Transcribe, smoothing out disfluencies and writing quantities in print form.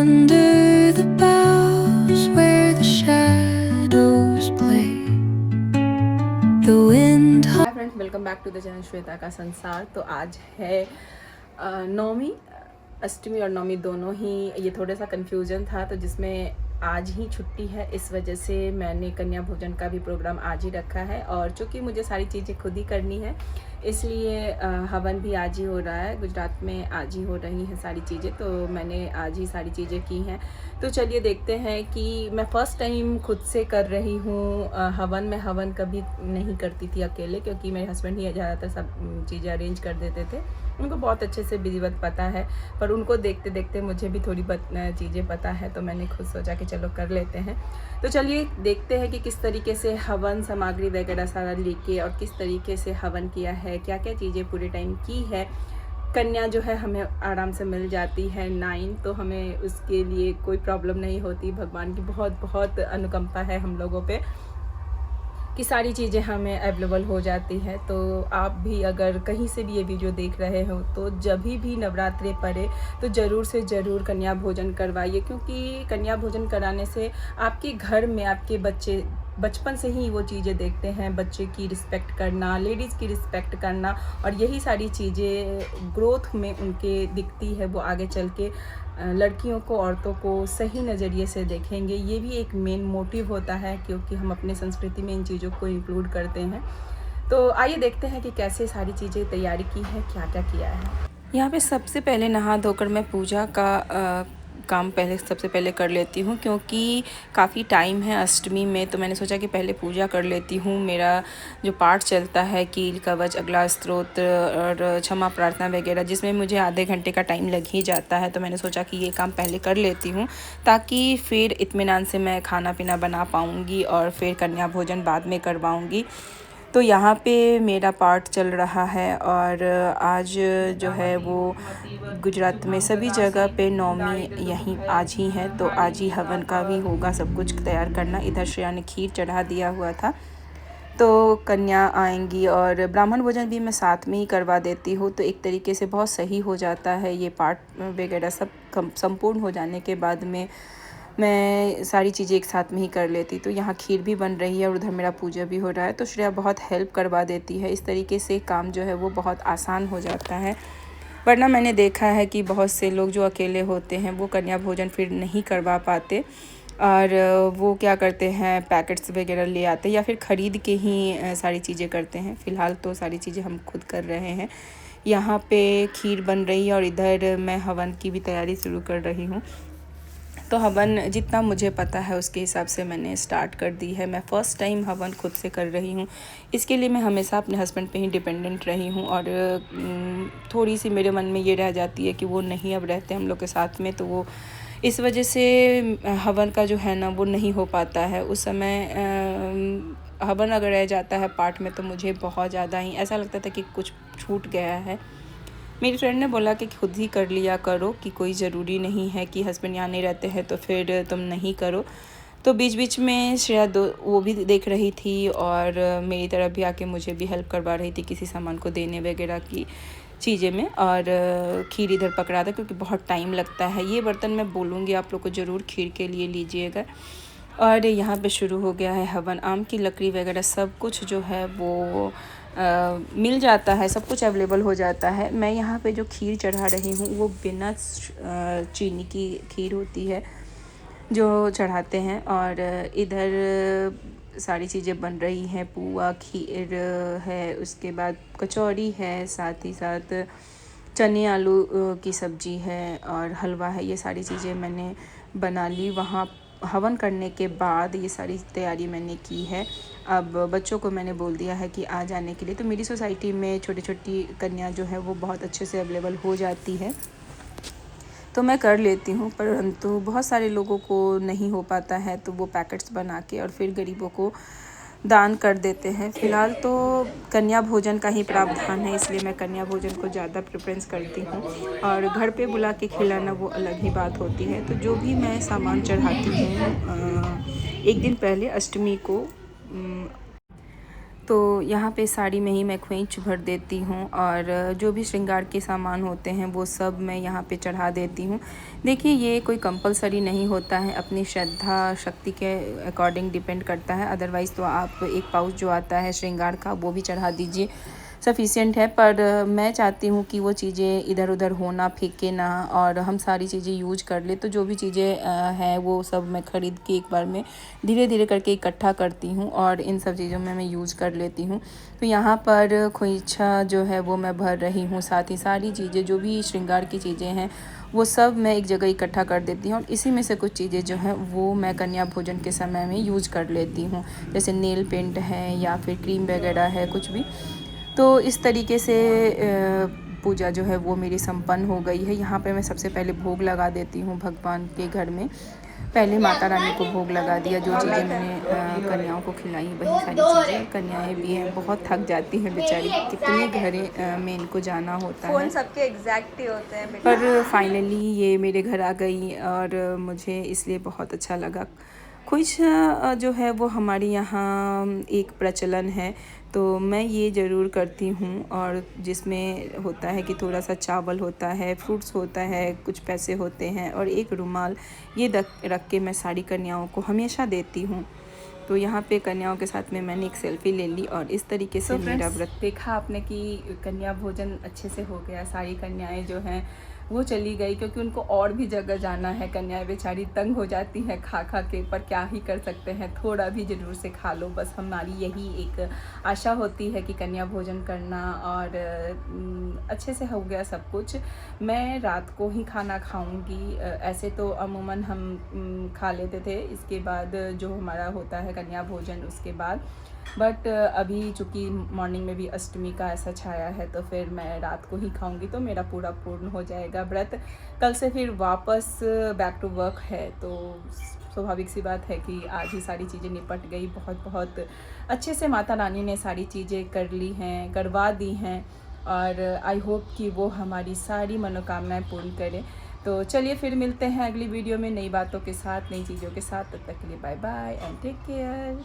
under the boughs where the shadows play. The wind. Hi friends, welcome back to the channel Shweta का संसार। तो आज है नौमी, अष्टमी और नौमी दोनों ही। ये थोड़ा सा कन्फ्यूजन था, तो जिसमें आज ही छुट्टी है, इस वजह से मैंने कन्या भोजन का भी प्रोग्राम आज ही रखा है। और चूँकि मुझे सारी चीज़ें खुद ही करनी है, इसलिए हवन भी आज ही हो रहा है। गुजरात में आज ही हो रही हैं सारी चीज़ें, तो मैंने आज ही सारी चीज़ें की हैं। तो चलिए देखते हैं कि मैं फ़र्स्ट टाइम खुद से कर रही हूँ हवन। मैं हवन कभी नहीं करती थी अकेले, क्योंकि मेरे हस्बैंड ही ज़्यादातर सब चीज़ें अरेंज कर देते थे। उनको बहुत अच्छे से विधिवत पता है, पर उनको देखते देखते मुझे भी थोड़ी बहुत चीज़ें पता है, तो मैंने खुद सोचा कि चलो कर लेते हैं। तो चलिए देखते हैं कि किस तरीके से हवन सामग्री वगैरह सारा लेके और किस तरीके से हवन किया है, क्या क्या चीज़ें पूरे टाइम की है। कन्या जो है हमें आराम से मिल जाती है 9, तो हमें उसके लिए कोई प्रॉब्लम नहीं होती। भगवान की बहुत बहुत अनुकंपा है हम लोगों पे कि सारी चीज़ें हमें अवेलेबल हो जाती है। तो आप भी अगर कहीं से भी ये वीडियो देख रहे हो, तो जब भी नवरात्रे पड़े तो ज़रूर से ज़रूर कन्या भोजन करवाइए, क्योंकि कन्या भोजन कराने से आपके घर में आपके बच्चे बचपन से ही वो चीज़ें देखते हैं। बच्चे की रिस्पेक्ट करना, लेडीज़ की रिस्पेक्ट करना, और यही सारी चीज़ें ग्रोथ में उनके दिखती है। वो आगे चल के लड़कियों को, औरतों को सही नज़रिए से देखेंगे। ये भी एक मेन मोटिव होता है, क्योंकि हम अपने संस्कृति में इन चीज़ों को इंक्लूड करते हैं। तो आइए देखते हैं कि कैसे सारी चीज़ें तैयारी की है, क्या क्या किया है। यहाँ पे सबसे पहले नहा धोकर मैं पूजा का काम सबसे पहले कर लेती हूँ, क्योंकि काफ़ी टाइम है अष्टमी में। तो मैंने सोचा कि पहले पूजा कर लेती हूँ। मेरा जो पाठ चलता है कील कवच, अगला स्तोत्र और क्षमा प्रार्थना वगैरह, जिसमें मुझे आधे घंटे का टाइम लग ही जाता है। तो मैंने सोचा कि ये काम पहले कर लेती हूँ, ताकि फिर इत्मीनान से मैं खाना पीना बना पाऊँगी और फिर कन्या भोजन बाद में करवाऊँगी। तो यहाँ पे मेरा पाठ चल रहा है, और आज जो है वो गुजरात में सभी जगह पे नौमी यहीं आज ही है, तो आज ही हवन का भी होगा सब कुछ तैयार करना। इधर श्रेया ने खीर चढ़ा दिया हुआ था, तो कन्या आएंगी और ब्राह्मण भोजन भी मैं साथ में ही करवा देती हूँ। तो एक तरीके से बहुत सही हो जाता है। ये पाठ वगैरह सब संपूर्ण हो जाने के बाद में मैं सारी चीज़ें एक साथ में ही कर लेती। तो यहाँ खीर भी बन रही है और उधर मेरा पूजा भी हो रहा है। तो श्रेया बहुत हेल्प करवा देती है। इस तरीके से काम जो है वो बहुत आसान हो जाता है। वरना मैंने देखा है कि बहुत से लोग जो अकेले होते हैं वो कन्या भोजन फिर नहीं करवा पाते, और वो क्या करते हैं, पैकेट्स वगैरह ले आते हैं या फिर ख़रीद के ही सारी चीज़ें करते हैं। फ़िलहाल तो सारी चीज़ें हम खुद कर रहे हैं। यहाँ पे खीर बन रही है और इधर मैं हवन की भी तैयारी शुरू कर रही हूँ। तो हवन जितना मुझे पता है उसके हिसाब से मैंने स्टार्ट कर दी है। मैं फ़र्स्ट टाइम हवन खुद से कर रही हूँ। इसके लिए मैं हमेशा अपने हस्बैंड पे ही डिपेंडेंट रही हूँ, और थोड़ी सी मेरे मन में ये रह जाती है कि वो नहीं अब रहते हम लोग के साथ में, तो वो इस वजह से हवन का जो है ना वो नहीं हो पाता है। उस समय हवन अगर रह जाता है पाठ में, तो मुझे बहुत ज़्यादा ही ऐसा लगता था कि कुछ छूट गया है। मेरी फ्रेंड ने बोला कि खुद ही कर लिया करो, कि कोई ज़रूरी नहीं है कि हस्बैंड यहाँ नहीं रहते हैं तो फिर तुम नहीं करो। तो बीच बीच में श्रेया वो भी देख रही थी, और मेरी तरफ भी आके मुझे भी हेल्प करवा रही थी किसी सामान को देने वगैरह की चीज़ें में। और खीर इधर पकड़ा था, क्योंकि बहुत टाइम लगता है। ये बर्तन मैं बोलूँगी आप लोग को ज़रूर खीर के लिए लीजिएगा। और यहाँ पे शुरू हो गया है हवन। आम की लकड़ी वगैरह सब कुछ जो है वो मिल जाता है, सब कुछ अवेलेबल हो जाता है। मैं यहाँ पे जो खीर चढ़ा रही हूँ वो बिना चीनी की खीर होती है जो चढ़ाते हैं। और इधर सारी चीज़ें बन रही हैं। पुआ, खीर है, उसके बाद कचौड़ी है, साथ ही साथ चने आलू की सब्ज़ी है, और हलवा है। ये सारी चीज़ें मैंने बना ली। वहाँ हवन करने के बाद ये सारी तैयारी मैंने की है। अब बच्चों को मैंने बोल दिया है कि आ जाने के लिए। तो मेरी सोसाइटी में छोटी छोटी कन्या जो है वो बहुत अच्छे से अवेलेबल हो जाती है, तो मैं कर लेती हूँ। परंतु बहुत सारे लोगों को नहीं हो पाता है, तो वो पैकेट्स बना के और फिर गरीबों को दान कर देते हैं। फ़िलहाल तो कन्या भोजन का ही प्रावधान है, इसलिए मैं कन्या भोजन को ज़्यादा प्रेफरेंस करती हूँ। और घर पे बुला के खिलाना वो अलग ही बात होती है। तो जो भी मैं सामान चढ़ाती हूँ एक दिन पहले अष्टमी को तो यहाँ पे साड़ी में ही मैं खोइंच भर देती हूँ और जो भी श्रृंगार के सामान होते हैं वो सब मैं यहाँ पे चढ़ा देती हूँ। देखिए ये कोई कंपलसरी नहीं होता है, अपनी श्रद्धा शक्ति के अकॉर्डिंग डिपेंड करता है। अदरवाइज़ तो आप एक पाउच जो आता है श्रृंगार का वो भी चढ़ा दीजिए, सफिशिएंट है। पर मैं चाहती हूँ कि वो चीज़ें इधर उधर होना, फेंके ना, और हम सारी चीज़ें यूज कर ले। तो जो भी चीज़ें हैं वो सब मैं ख़रीद के एक बार में धीरे धीरे करके इकट्ठा करती हूँ और इन सब चीज़ों में मैं यूज़ कर लेती हूँ। तो यहाँ पर खोइंचा जो है वो मैं भर रही हूँ, साथ ही सारी चीज़ें जो भी श्रृंगार की चीज़ें हैं वो सब मैं एक जगह इकट्ठा कर देती हूँ और इसी में से कुछ चीज़ें जो हैं वो मैं कन्या भोजन के समय में यूज कर लेती हूँ, जैसे नेल पेंट है या फिर क्रीम वगैरह है, कुछ भी। तो इस तरीके से पूजा जो है वो मेरी संपन्न हो गई है। यहाँ पे मैं सबसे पहले भोग लगा देती हूँ भगवान के घर में। पहले माता रानी को भोग लगा दिया, जो चीज़ें मैंने कन्याओं को खिलाई वही सारी चीज़ें। कन्याएं भी हैं, बहुत थक जाती हैं बेचारी, कितने घरों में इनको जाना होता है। सबके एग्जैक्ट ही होते हैं बेटा। पर फाइनली ये मेरे घर आ गई और मुझे इसलिए बहुत अच्छा लगा। कुछ जो है वो हमारे यहाँ एक प्रचलन है, तो मैं ये ज़रूर करती हूँ, और जिसमें होता है कि थोड़ा सा चावल होता है, फ्रूट्स होता है, कुछ पैसे होते हैं और एक रुमाल, ये रख के मैं सारी कन्याओं को हमेशा देती हूँ। तो यहाँ पे कन्याओं के साथ में मैंने एक सेल्फ़ी ले ली और इस तरीके से मेरा व्रत। देखा आपने कि कन्या भोजन अच्छे से हो गया। सारी कन्याएं जो हैं वो चली गई क्योंकि उनको और भी जगह जाना है। कन्याएं बेचारी तंग हो जाती हैं खा खा के, पर क्या ही कर सकते हैं, थोड़ा भी ज़रूर से खा लो। बस हमारी यही एक आशा होती है कि कन्या भोजन करना, और अच्छे से हो गया सब कुछ। मैं रात को ही खाना खाऊंगी, ऐसे तो अमूमन हम खा लेते थे इसके बाद जो हमारा होता है कन्या भोजन उसके बाद। बट अभी चूँकि मॉर्निंग में भी अष्टमी का ऐसा छाया है तो फिर मैं रात को ही खाऊंगी, तो मेरा पूरा पूर्ण हो जाएगा व्रत। कल से फिर वापस बैक टू वर्क है, तो स्वाभाविक सी बात है कि आज ही सारी चीज़ें निपट गई। बहुत बहुत अच्छे से माता रानी ने सारी चीज़ें कर ली हैं, करवा दी हैं, और आई होप कि वो हमारी सारी मनोकामनाएं पूर्ण करें। तो चलिए फिर मिलते हैं अगली वीडियो में नई बातों के साथ, नई चीज़ों के साथ। तब तक के लिए bye bye and take care.